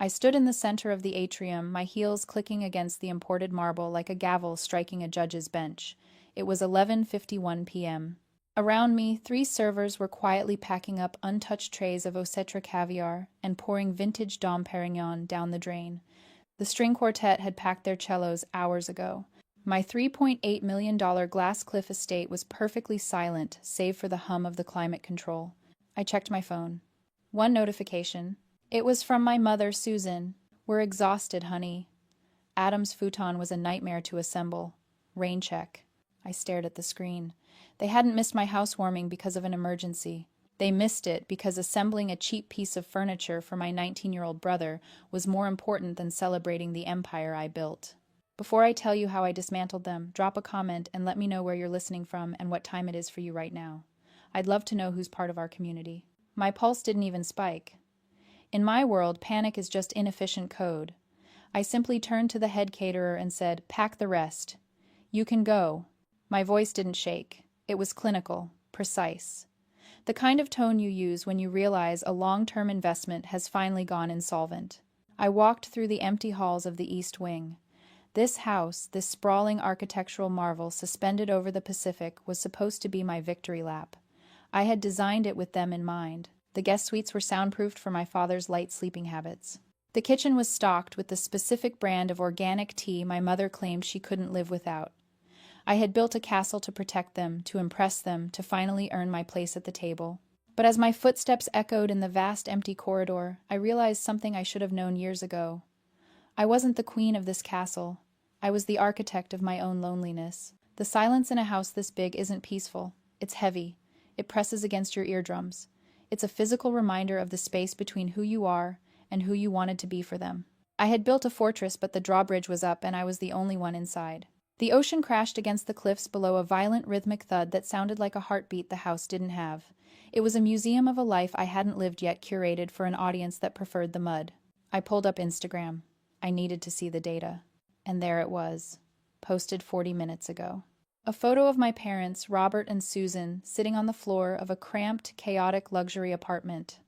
I stood in the center of the atrium, my heels clicking against the imported marble like a gavel striking a judge's bench. It was 11:51 p.m. Around me, three servers were quietly packing up untouched trays of Ocetra caviar and pouring vintage Dom Perignon down the drain. The string quartet had packed their cellos hours ago. My $3.8 million glass cliff estate was perfectly silent, save for the hum of the climate control. I checked my phone. One notification. It was from my mother, Susan. "We're exhausted, honey." Adam's futon was a nightmare to assemble. Rain check. I stared at the screen. They hadn't missed my housewarming because of an emergency. They missed it because assembling a cheap piece of furniture for my 19-year-old brother was more important than celebrating the empire I built. Before I tell you how I dismantled them, drop a comment and let me know where you're listening from and what time it is for you right now. I'd love to know who's part of our community. My pulse didn't even spike. In my world, panic is just inefficient code. I simply turned to the head caterer and said, "Pack the rest. You can go." My voice didn't shake. It was clinical, precise. The kind of tone you use when you realize a long-term investment has finally gone insolvent. I walked through the empty halls of the East Wing. This house, this sprawling architectural marvel suspended over the Pacific, was supposed to be my victory lap. I had designed it with them in mind. The guest suites were soundproofed for my father's light sleeping habits. The kitchen was stocked with the specific brand of organic tea my mother claimed she couldn't live without. I had built a castle to protect them, to impress them, to finally earn my place at the table. But as my footsteps echoed in the vast empty corridor, I realized something I should have known years ago. I wasn't the queen of this castle. I was the architect of my own loneliness. The silence in a house this big isn't peaceful. It's heavy. It presses against your eardrums. It's a physical reminder of the space between who you are and who you wanted to be for them. I had built a fortress, but the drawbridge was up and I was the only one inside. The ocean crashed against the cliffs below, a violent rhythmic thud that sounded like a heartbeat the house didn't have. It was a museum of a life I hadn't lived yet, curated for an audience that preferred the mud. I pulled up Instagram. I needed to see the data. And there it was, posted 40 minutes ago. A photo of my parents, Robert and Susan, sitting on the floor of a cramped, chaotic luxury apartment.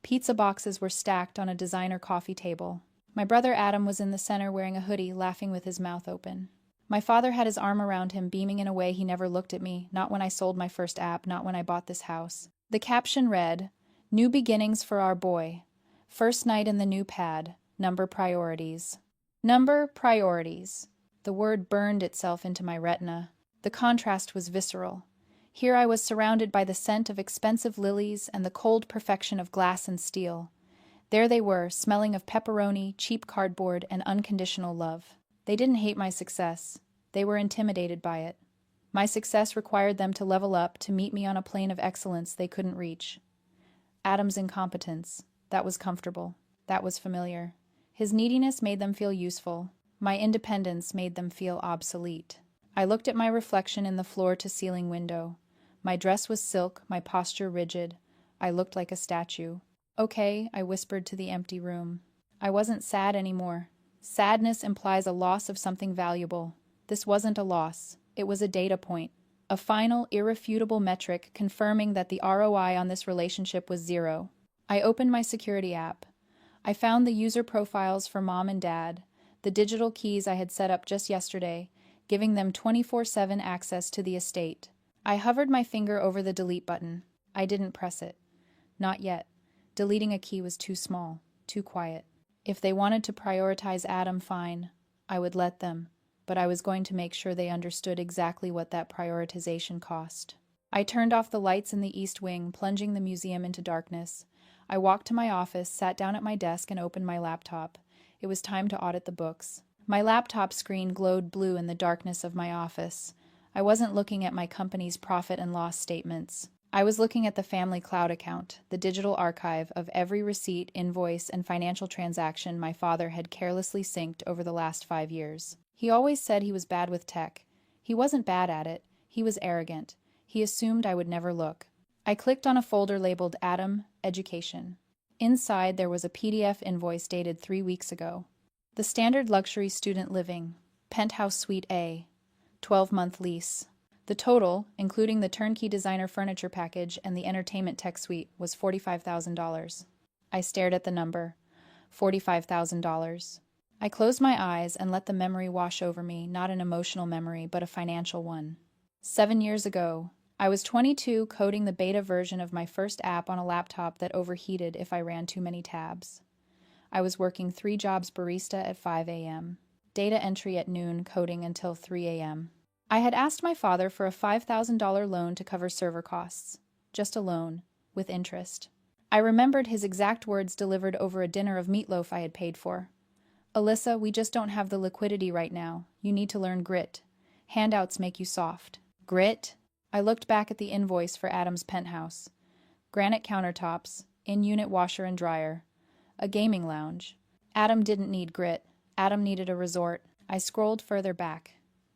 Pizza boxes were stacked on a designer coffee table. My brother Adam was in the center wearing a hoodie, laughing with his mouth open. My father had his arm around him, beaming in a way he never looked at me, not when I sold my first app, not when I bought this house. The caption read, "New beginnings for our boy. First night in the new pad. Number priorities." Number priorities. The word burned itself into my retina. The contrast was visceral. Here I was surrounded by the scent of expensive lilies and the cold perfection of glass and steel. There they were, smelling of pepperoni, cheap cardboard, and unconditional love. They didn't hate my success. They were intimidated by it. My success required them to level up, to meet me on a plane of excellence they couldn't reach. Adam's incompetence. That was comfortable. That was familiar. His neediness made them feel useful. My independence made them feel obsolete. I looked at my reflection in the floor-to-ceiling window. My dress was silk, my posture rigid. I looked like a statue. "Okay," I whispered to the empty room. I wasn't sad anymore. Sadness implies a loss of something valuable. This wasn't a loss. It was a data point. A final, irrefutable metric confirming that the ROI on this relationship was zero. I opened my security app. I found the user profiles for mom and dad, the digital keys I had set up just yesterday, giving them 24/7 access to the estate. I hovered my finger over the delete button. I didn't press it. Not yet. Deleting a key was too small, too quiet. If they wanted to prioritize Adam, fine. I would let them, but I was going to make sure they understood exactly what that prioritization cost. I turned off the lights in the East Wing, plunging the museum into darkness. I walked to my office, sat down at my desk, and opened my laptop. It was time to audit the books. My laptop screen glowed blue in the darkness of my office. I wasn't looking at my company's profit and loss statements. I was looking at the family cloud account, the digital archive of every receipt, invoice, and financial transaction my father had carelessly synced over the last 5 years. He always said he was bad with tech. He wasn't bad at it. He was arrogant. He assumed I would never look. I clicked on a folder labeled Adam, Education. Inside, there was a PDF invoice dated 3 weeks ago. The standard luxury student living, penthouse suite A, 12-month lease. The total, including the turnkey designer furniture package and the entertainment tech suite, was $45,000. I stared at the number. $45,000. I closed my eyes and let the memory wash over me, not an emotional memory, but a financial one. 7 years ago, I was 22, coding the beta version of my first app on a laptop that overheated if I ran too many tabs. I was working 3 jobs: barista at 5 a.m., data entry at noon, coding until 3 a.m. I had asked my father for a $5,000 loan to cover server costs. Just a loan, with interest. I remembered his exact words delivered over a dinner of meatloaf I had paid for. "Alyssa, we just don't have the liquidity right now. You need to learn grit. Handouts make you soft." Grit? I looked back at the invoice for Adam's penthouse. Granite countertops, in-unit washer and dryer, a gaming lounge. Adam didn't need grit. Adam needed a resort. I scrolled further back.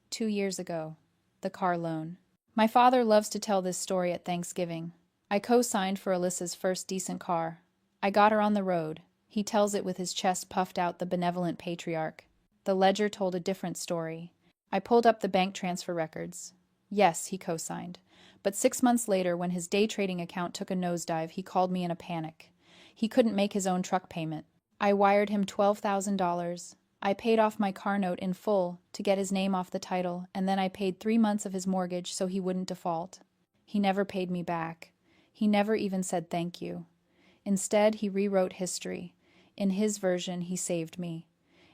2 years ago. The car loan. My father loves to tell this story at Thanksgiving. I co-signed for Alyssa's first decent car. I got her on the road. He tells it with his chest puffed out, the benevolent patriarch. The ledger told a different story. I pulled up the bank transfer records. Yes, he co-signed. But 6 months later, when his day trading account took a nosedive, he called me in a panic. He couldn't make his own truck payment. I wired him $12,000. I paid off my car note in full to get his name off the title, and then I paid 3 months of his mortgage so he wouldn't default. He never paid me back. He never even said thank you. Instead, he rewrote history. In his version, he saved me.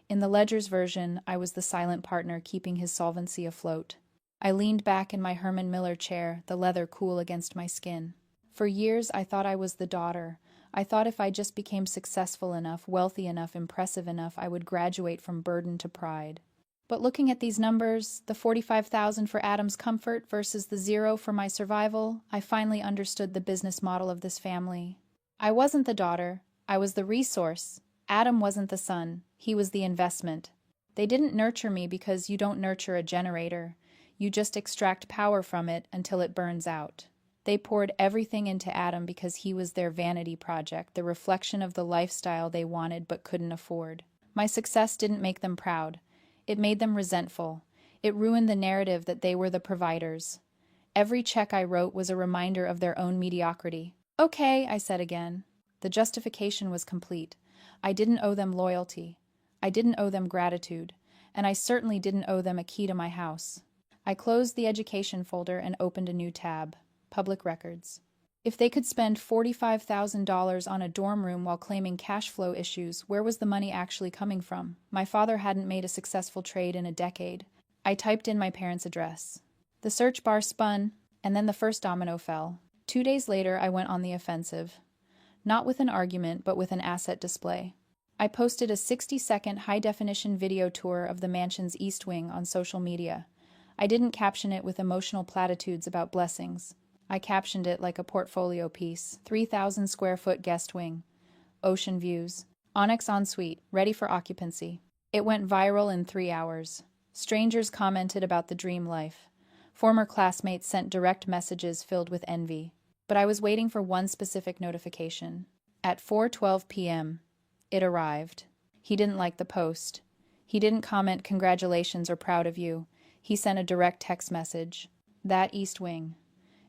In the ledger's version, I was the silent partner keeping his solvency afloat. I leaned back in my Herman Miller chair, the leather cool against my skin. For years, I thought I was the daughter. I thought if I just became successful enough, wealthy enough, impressive enough, I would graduate from burden to pride. But looking at these numbers, the $45,000 for Adam's comfort versus the 0 for my survival, I finally understood the business model of this family. I wasn't the daughter. I was the resource. Adam wasn't the son. He was the investment. They didn't nurture me because you don't nurture a generator. You just extract power from it until it burns out. They poured everything into Adam because he was their vanity project, the reflection of the lifestyle they wanted but couldn't afford. My success didn't make them proud. It made them resentful. It ruined the narrative that they were the providers. Every check I wrote was a reminder of their own mediocrity. "Okay," I said again. The justification was complete. I didn't owe them loyalty. I didn't owe them gratitude. And I certainly didn't owe them a key to my house. I closed the education folder and opened a new tab. Public records. If they could spend $45,000 on a dorm room while claiming cash flow issues, where was the money actually coming from? My father hadn't made a successful trade in a decade. I typed in my parents' address. The search bar spun, and then the first domino fell. 2 days later, I went on the offensive. Not with an argument, but with an asset display. I posted a 60-second high-definition video tour of the mansion's east wing on social media. I didn't caption it with emotional platitudes about blessings. I captioned it like a portfolio piece. 3,000 square foot guest wing. Ocean views. Onyx ensuite, ready for occupancy. It went viral in 3 hours. Strangers commented about the dream life. Former classmates sent direct messages filled with envy. But I was waiting for one specific notification. At 4:12 p.m., it arrived. He didn't like the post. He didn't comment "congratulations" or "proud of you." He sent a direct text message. "That east wing.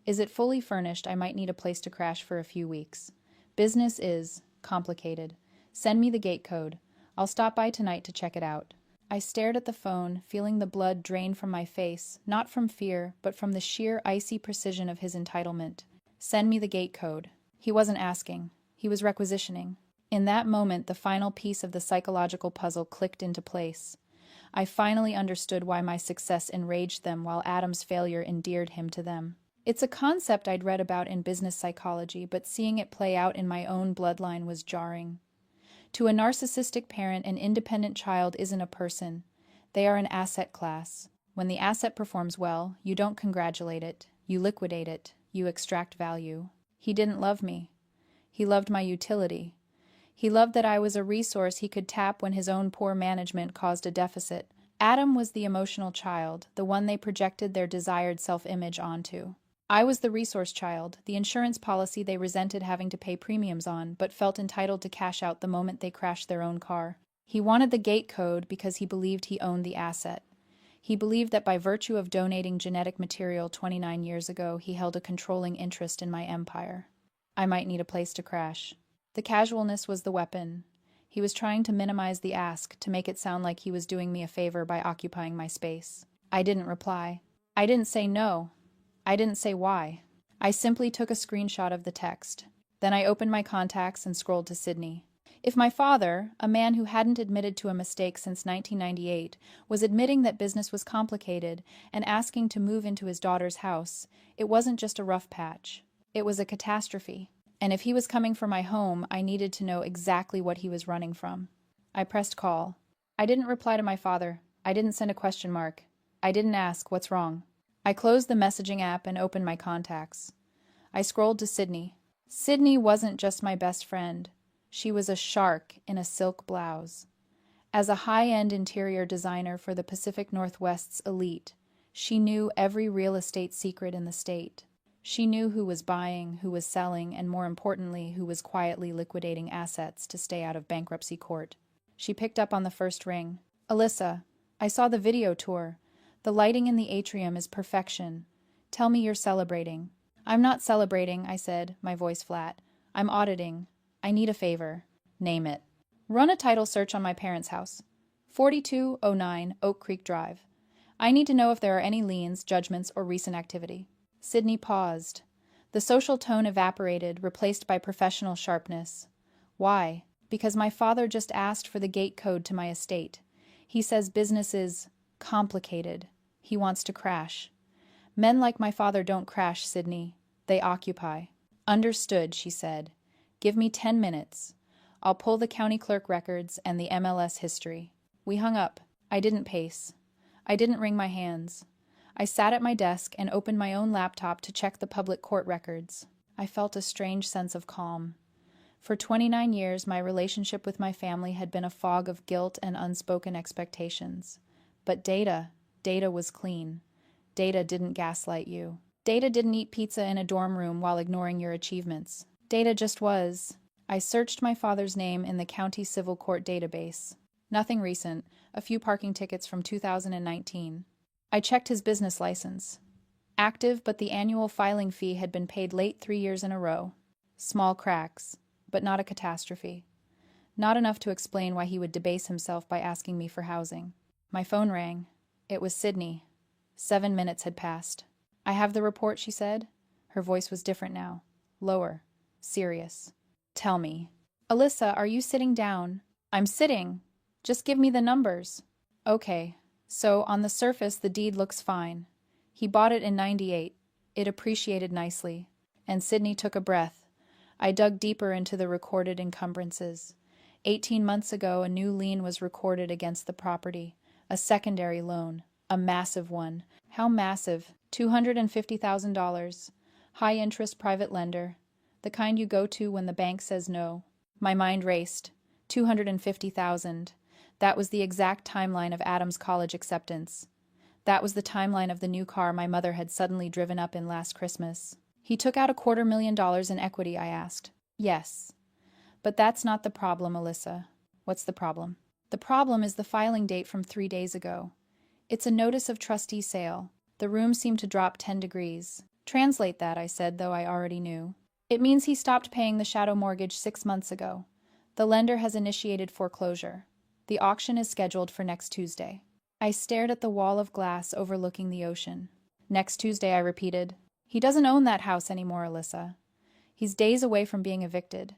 Is it fully furnished? I might need a place to crash for a few weeks. Business is complicated. Send me the gate code. I'll stop by tonight to check it out." I stared at the phone, feeling the blood drain from my face, not from fear, but from the sheer icy precision of his entitlement. Send me the gate code. He wasn't asking. He was requisitioning. In that moment, the final piece of the psychological puzzle clicked into place. I finally understood why my success enraged them while Adam's failure endeared him to them. It's a concept I'd read about in business psychology, but seeing it play out in my own bloodline was jarring. To a narcissistic parent, an independent child isn't a person. They are an asset class. When the asset performs well, you don't congratulate it. You liquidate it. You extract value. He didn't love me. He loved my utility. He loved that I was a resource he could tap when his own poor management caused a deficit. Adam was the emotional child, the one they projected their desired self-image onto. I was the resource child, the insurance policy they resented having to pay premiums on, but felt entitled to cash out the moment they crashed their own car. He wanted the gate code because he believed he owned the asset. He believed that by virtue of donating genetic material 29 years ago, he held a controlling interest in my empire. I might need a place to crash. The casualness was the weapon. He was trying to minimize the ask, to make it sound like he was doing me a favor by occupying my space. I didn't reply. I didn't say no. I didn't say why. I simply took a screenshot of the text. Then I opened my contacts and scrolled to Sydney. If my father, a man who hadn't admitted to a mistake since 1998, was admitting that business was complicated and asking to move into his daughter's house, it wasn't just a rough patch. It was a catastrophe. And if he was coming for my home, I needed to know exactly what he was running from. I pressed call. I didn't reply to my father. I didn't send a question mark. I didn't ask, what's wrong? I closed the messaging app and opened my contacts. I scrolled to Sydney. Sydney wasn't just my best friend. She was a shark in a silk blouse. As a high-end interior designer for the Pacific Northwest's elite, she knew every real estate secret in the state. She knew who was buying, who was selling, and more importantly, who was quietly liquidating assets to stay out of bankruptcy court. She picked up on the first ring. Alyssa, I saw the video tour. The lighting in the atrium is perfection. Tell me you're celebrating. I'm not celebrating, I said, my voice flat. I'm auditing. I need a favor. Name it. Run a title search on my parents' house. 4209 Oak Creek Drive. I need to know if there are any liens, judgments, or recent activity. Sydney paused. The social tone evaporated, replaced by professional sharpness. Why? Because my father just asked for the gate code to my estate. He says business is complicated. He wants to crash. Men like my father don't crash, Sydney. They occupy. Understood, she said. Give me 10 minutes. I'll pull the county clerk records and the MLS history. We hung up. I didn't pace. I didn't wring my hands. I sat at my desk and opened my own laptop to check the public court records. I felt a strange sense of calm. For 29 years, my relationship with my family had been a fog of guilt and unspoken expectations. But data was clean. Data didn't gaslight you. Data didn't eat pizza in a dorm room while ignoring your achievements. Data just was. I searched my father's name in the county civil court database. Nothing recent, a few parking tickets from 2019. I checked his business license. Active, but the annual filing fee had been paid late 3 years in a row. Small cracks, but not a catastrophe. Not enough to explain why he would debase himself by asking me for housing. My phone rang. It was Sydney. 7 minutes had passed. I have the report, she said. Her voice was different now. Lower. Serious. Tell me. Alyssa, are you sitting down? I'm sitting. Just give me the numbers. Okay. So, on the surface, the deed looks fine. He bought it in '98. It appreciated nicely. And Sydney took a breath. I dug deeper into the recorded encumbrances. 18 months ago, a new lien was recorded against the property. A secondary loan. A massive one. How massive? $250,000. High-interest private lender. The kind you go to when the bank says no. My mind raced. $250,000. That was the exact timeline of Adam's college acceptance. That was the timeline of the new car my mother had suddenly driven up in last Christmas. He took out $250,000 in equity, I asked. Yes. But that's not the problem, Alyssa. What's the problem? The problem is the filing date from 3 days ago. It's a notice of trustee sale. The room seemed to drop 10 degrees. Translate that, I said, though I already knew. It means he stopped paying the shadow mortgage 6 months ago. The lender has initiated foreclosure. The auction is scheduled for next Tuesday. I stared at the wall of glass overlooking the ocean. Next Tuesday, I repeated. He doesn't own that house anymore, Alyssa. He's days away from being evicted.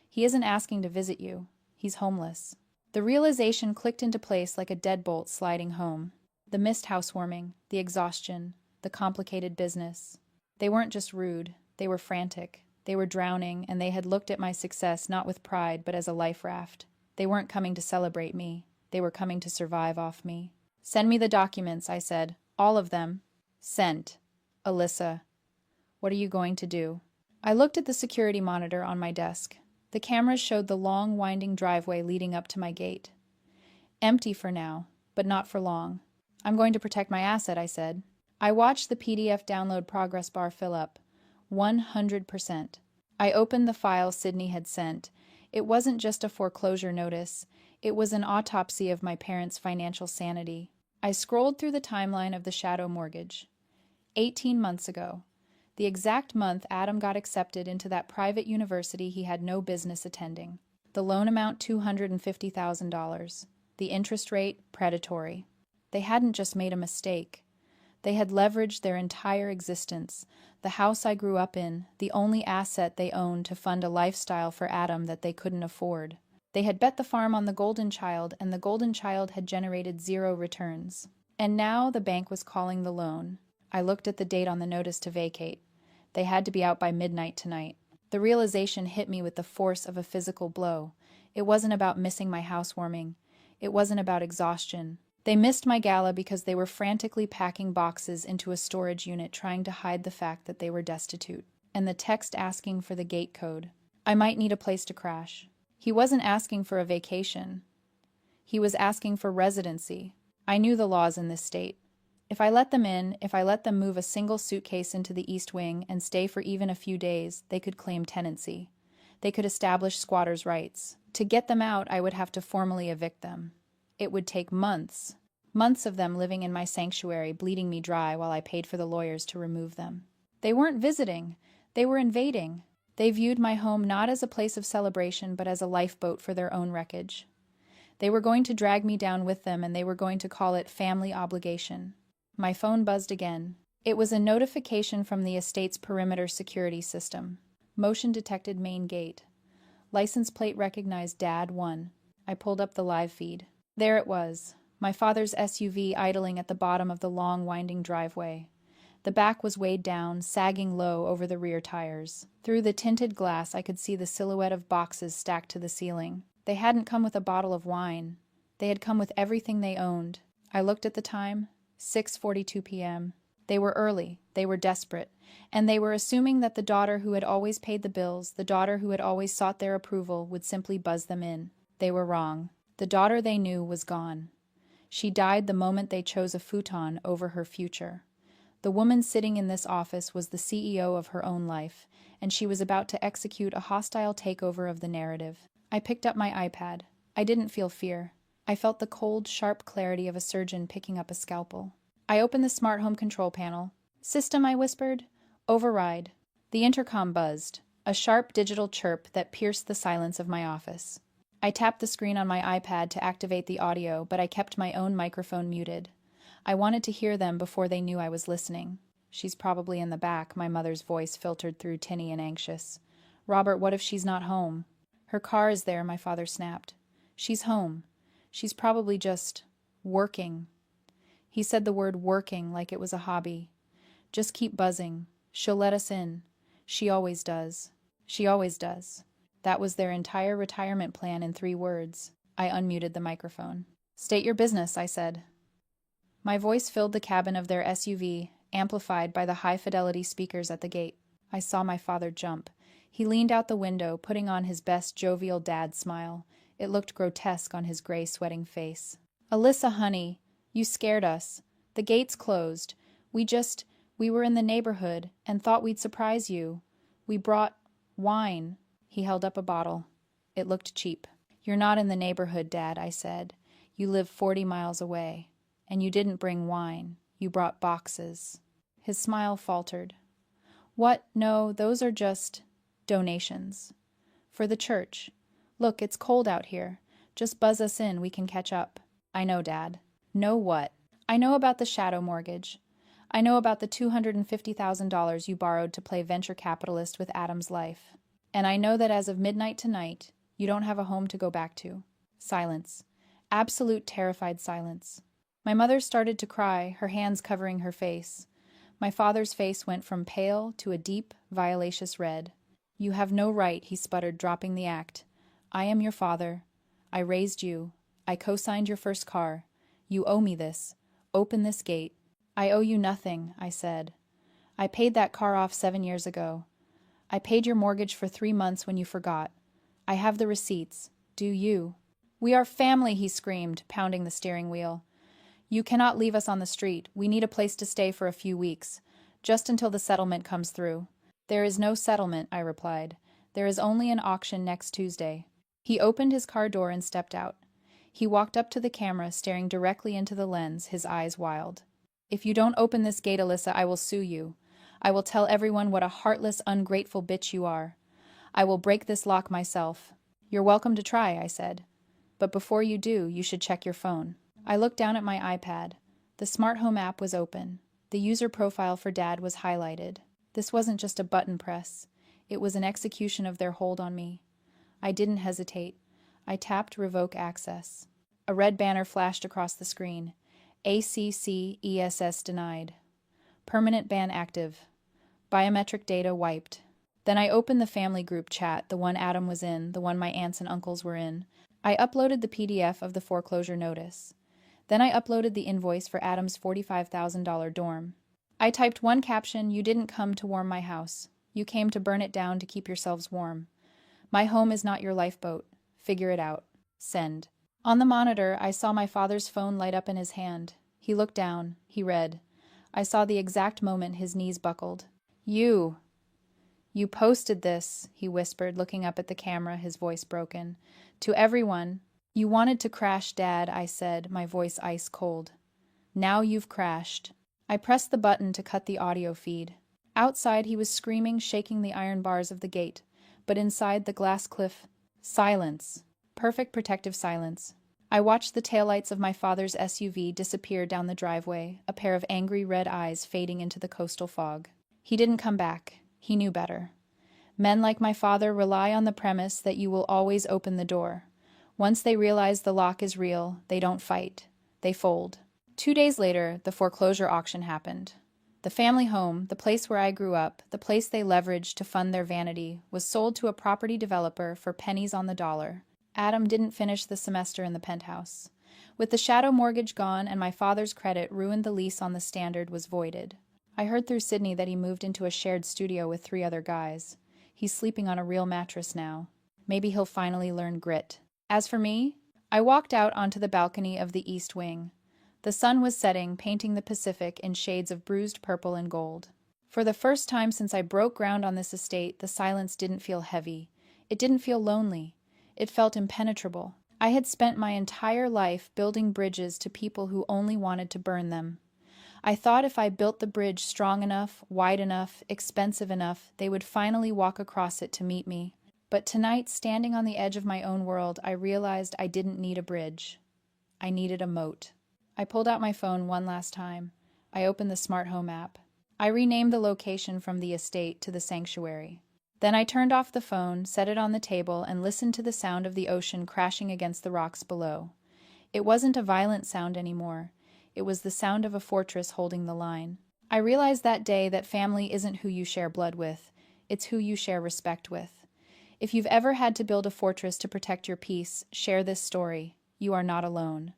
He isn't asking to visit you. He's homeless. The realization clicked into place like a deadbolt sliding home. The missed housewarming, the exhaustion, the complicated business. They weren't just rude. They were frantic. They were drowning, and they had looked at my success not with pride but as a life raft. They weren't coming to celebrate me. They were coming to survive off me. Send me the documents, I said. All of them. Sent. Alyssa. What are you going to do? I looked at the security monitor on my desk. The cameras showed the long, winding driveway leading up to my gate. Empty for now, but not for long. I'm going to protect my asset, I said. I watched the PDF download progress bar fill up. 100%. I opened the file Sydney had sent. It wasn't just a foreclosure notice. It was an autopsy of my parents' financial sanity. I scrolled through the timeline of the shadow mortgage. 18 months ago. The exact month Adam got accepted into that private university he had no business attending. The loan amount $250,000. The interest rate predatory. They hadn't just made a mistake. They had leveraged their entire existence, the house I grew up in, the only asset they owned, to fund a lifestyle for Adam that they couldn't afford. They had bet the farm on the golden child, and the golden child had generated zero returns. And now the bank was calling the loan. I looked at the date on the notice to vacate. They had to be out by midnight tonight. The realization hit me with the force of a physical blow. It wasn't about missing my housewarming. It wasn't about exhaustion. They missed my gala because they were frantically packing boxes into a storage unit, trying to hide the fact that they were destitute. And the text asking for the gate code. I might need a place to crash. He wasn't asking for a vacation. He was asking for residency. I knew the laws in this state. If I let them in, if I let them move a single suitcase into the East Wing and stay for even a few days, they could claim tenancy. They could establish squatters' rights. To get them out, I would have to formally evict them. It would take months. Months of them living in my sanctuary, bleeding me dry while I paid for the lawyers to remove them. They weren't visiting. They were invading. They viewed my home not as a place of celebration, but as a lifeboat for their own wreckage. They were going to drag me down with them, and they were going to call it family obligation. My phone buzzed again. It was a notification from the estate's perimeter security system. Motion detected main gate. License plate recognized Dad 1. I pulled up the live feed. There it was, my father's SUV idling at the bottom of the long, winding driveway. The back was weighed down, sagging low over the rear tires. Through the tinted glass, I could see the silhouette of boxes stacked to the ceiling. They hadn't come with a bottle of wine. They had come with everything they owned. I looked at the time. 6:42 p.m. They were early, they were desperate, and they were assuming that the daughter who had always paid the bills, the daughter who had always sought their approval, would simply buzz them in. They were wrong. The daughter they knew was gone. She died the moment they chose a futon over her future. The woman sitting in this office was the CEO of her own life, and she was about to execute a hostile takeover of the narrative. I picked up my iPad. I didn't feel fear. I felt the cold, sharp clarity of a surgeon picking up a scalpel. I opened the smart home control panel. "System," I whispered. "Override." The intercom buzzed, a sharp digital chirp that pierced the silence of my office. I tapped the screen on my iPad to activate the audio, but I kept my own microphone muted. I wanted to hear them before they knew I was listening. "She's probably in the back," my mother's voice filtered through, tinny and anxious. "Robert, what if she's not home?" "Her car is there," my father snapped. "She's home. She's probably just working." He said the word working like it was a hobby. "Just keep buzzing. She'll let us in. She always does. She always does." That was their entire retirement plan in 3 words. I unmuted the microphone. "State your business," I said. My voice filled the cabin of their SUV, amplified by the high-fidelity speakers at the gate. I saw my father jump. He leaned out the window, putting on his best jovial dad smile. It looked grotesque on his gray, sweating face. "Alyssa, honey, you scared us. The gate's closed. We were in the neighborhood and thought we'd surprise you. We brought wine." He held up a bottle. It looked cheap. "You're not in the neighborhood, Dad," I said. "You live 40 miles away. And you didn't bring wine. You brought boxes." His smile faltered. "What? No, those are just donations. For the church. Look, it's cold out here. Just buzz us in, we can catch up." "I know, Dad." "Know what?" "I know about the shadow mortgage. I know about the $250,000 you borrowed to play venture capitalist with Adam's life. And I know that as of midnight tonight, you don't have a home to go back to." Silence. Absolute terrified silence. My mother started to cry, her hands covering her face. My father's face went from pale to a deep, violacious red. "You have no right," he sputtered, dropping the act. "I am your father. I raised you. I co-signed your first car. You owe me this. Open this gate." "I owe you nothing," I said. "I paid that car off 7 years ago. I paid your mortgage for 3 months when you forgot. I have the receipts. Do you?" "We are family," he screamed, pounding the steering wheel. "You cannot leave us on the street. We need a place to stay for a few weeks, just until the settlement comes through." "There is no settlement," I replied. "There is only an auction next Tuesday." He opened his car door and stepped out. He walked up to the camera, staring directly into the lens, his eyes wild. "If you don't open this gate, Alyssa, I will sue you. I will tell everyone what a heartless, ungrateful bitch you are. I will break this lock myself." You're welcome to try, I said. But before you do, you should check your phone. I looked down at my iPad. The smart home app was open. The user profile for Dad was highlighted. This wasn't just a button press. It was an execution of their hold on me. I didn't hesitate. I tapped Revoke Access. A red banner flashed across the screen. ACCESS denied. Permanent ban active. Biometric data wiped. Then I opened the family group chat, the one Adam was in, the one my aunts and uncles were in. I uploaded the PDF of the foreclosure notice. Then I uploaded the invoice for Adam's $45,000 dorm. I typed one caption: "You didn't come to warm my house. You came to burn it down to keep yourselves warm. My home is not your lifeboat. Figure it out. Send." On the monitor, I saw my father's phone light up in his hand. He looked down. He read. I saw the exact moment his knees buckled. You posted this," he whispered, looking up at the camera, his voice broken. "To everyone. You wanted to crash, Dad," I said, my voice ice cold. "Now you've crashed." I pressed the button to cut the audio feed. Outside, he was screaming, shaking the iron bars of the gate. But inside the glass cliff, silence. Perfect protective silence. I watched the taillights of my father's SUV disappear down the driveway, a pair of angry red eyes fading into the coastal fog. He didn't come back. He knew better. Men like my father rely on the premise that you will always open the door. Once they realize the lock is real, they don't fight. They fold. 2 days later, the foreclosure auction happened. The family home, the place where I grew up, the place they leveraged to fund their vanity, was sold to a property developer for pennies on the dollar. Adam didn't finish the semester in the penthouse. With the shadow mortgage gone and my father's credit ruined, the lease on the Standard was voided. I heard through Sydney that he moved into a shared studio with 3 other guys. He's sleeping on a real mattress now. Maybe he'll finally learn grit. As for me, I walked out onto the balcony of the East Wing. The sun was setting, painting the Pacific in shades of bruised purple and gold. For the first time since I broke ground on this estate, the silence didn't feel heavy. It didn't feel lonely. It felt impenetrable. I had spent my entire life building bridges to people who only wanted to burn them. I thought if I built the bridge strong enough, wide enough, expensive enough, they would finally walk across it to meet me. But tonight, standing on the edge of my own world, I realized I didn't need a bridge. I needed a moat. I pulled out my phone one last time. I opened the smart home app. I renamed the location from the estate to the sanctuary. Then I turned off the phone, set it on the table, and listened to the sound of the ocean crashing against the rocks below. It wasn't a violent sound anymore. It was the sound of a fortress holding the line. I realized that day that family isn't who you share blood with. It's who you share respect with. If you've ever had to build a fortress to protect your peace, share this story. You are not alone.